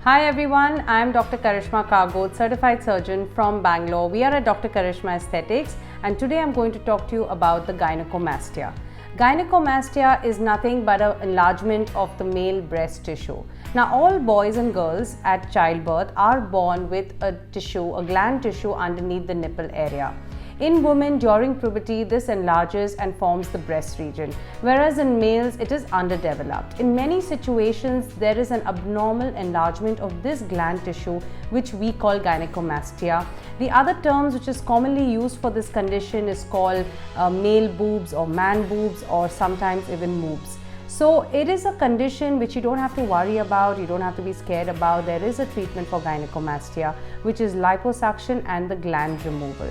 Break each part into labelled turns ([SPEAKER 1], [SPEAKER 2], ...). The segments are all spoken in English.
[SPEAKER 1] Hi everyone, I am Dr. Karishma Kagod, certified surgeon from Bangalore. We are at Dr. Karishma Aesthetics and today I am going to talk to you about the gynecomastia. Gynecomastia is nothing but an enlargement of the male breast tissue. Now all boys and girls at childbirth are born with a gland tissue underneath the nipple area. In women during puberty, this enlarges and forms the breast region, whereas in males it is underdeveloped. In many situations, there is an abnormal enlargement of this gland tissue, which we call gynecomastia. The other terms which is commonly used for this condition is called male boobs or man boobs or sometimes even moobs. So it is a condition which you don't have to worry about, you don't have to be scared about. There is a treatment for gynecomastia, which is liposuction and the gland removal.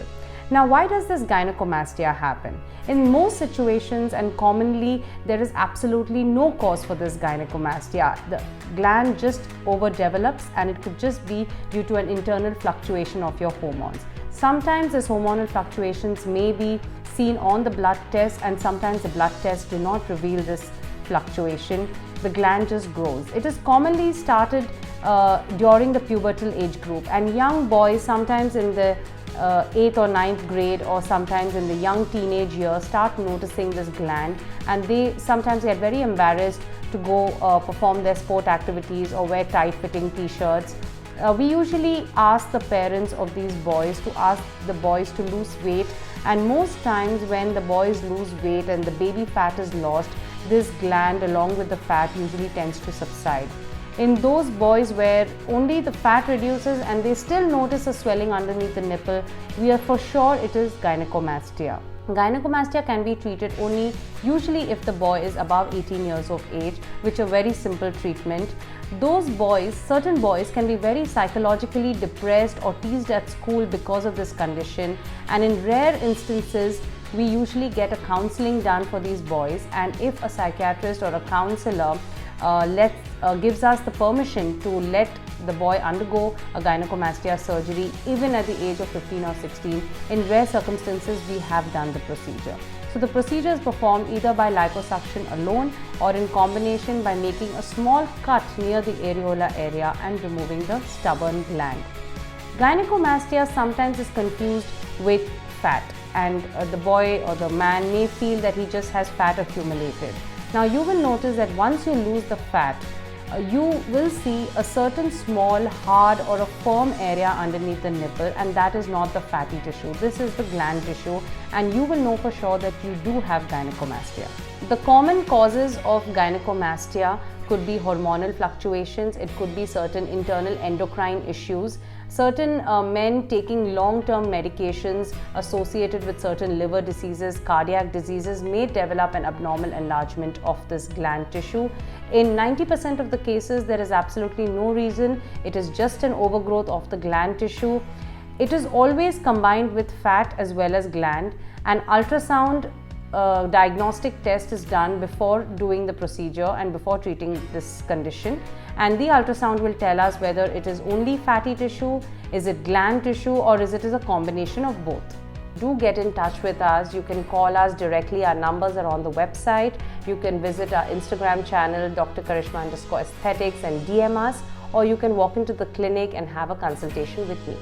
[SPEAKER 1] Now, why does this gynecomastia happen? In most situations and commonly, there is absolutely no cause for this gynecomastia. The gland just overdevelops and it could just be due to an internal fluctuation of your hormones. Sometimes these hormonal fluctuations may be seen on the blood test and sometimes the blood tests do not reveal this fluctuation. The gland just grows. It is commonly started during the pubertal age group, and young boys sometimes in the 8th or 9th grade or sometimes in the young teenage years start noticing this gland, and they sometimes get very embarrassed to go perform their sport activities or wear tight-fitting t-shirts. We usually ask the parents of these boys to ask the boys to lose weight, and most times when the boys lose weight and the baby fat is lost, this gland along with the fat usually tends to subside. In those boys where only the fat reduces and they still notice a swelling underneath the nipple, we are for sure it is gynecomastia. Gynecomastia can be treated only usually if the boy is above 18 years of age, which are very simple treatment. Those boys, certain boys can be very psychologically depressed or teased at school because of this condition, and in rare instances we usually get a counseling done for these boys, and if a psychiatrist or a counselor gives us the permission to let the boy undergo a gynecomastia surgery even at the age of 15 or 16, in rare circumstances we have done the procedure. So the procedure is performed either by liposuction alone or in combination by making a small cut near the areola area and removing the stubborn gland. Gynecomastia sometimes is confused with fat, and the boy or the man may feel that he just has fat accumulated. Now you will notice that once you lose the fat, you will see a certain small, hard or a firm area underneath the nipple, and that is not the fatty tissue. This is the gland tissue, and you will know for sure that you do have gynecomastia. The common causes of gynecomastia could be hormonal fluctuations, it could be certain internal endocrine issues, certain men taking long-term medications associated with certain liver diseases, cardiac diseases may develop an abnormal enlargement of this gland tissue. In 90% of the cases, there is absolutely no reason. It is just an overgrowth of the gland tissue. It is always combined with fat as well as gland. An ultrasound diagnostic test is done before doing the procedure and before treating this condition, and the ultrasound will tell us whether it is only fatty tissue, is it gland tissue, or is it a combination of both. Do get in touch with us. You can call us directly. Our numbers are on the website. You can visit our Instagram channel Dr. Karishma _Aesthetics and DM us, or you can walk into the clinic and have a consultation with me.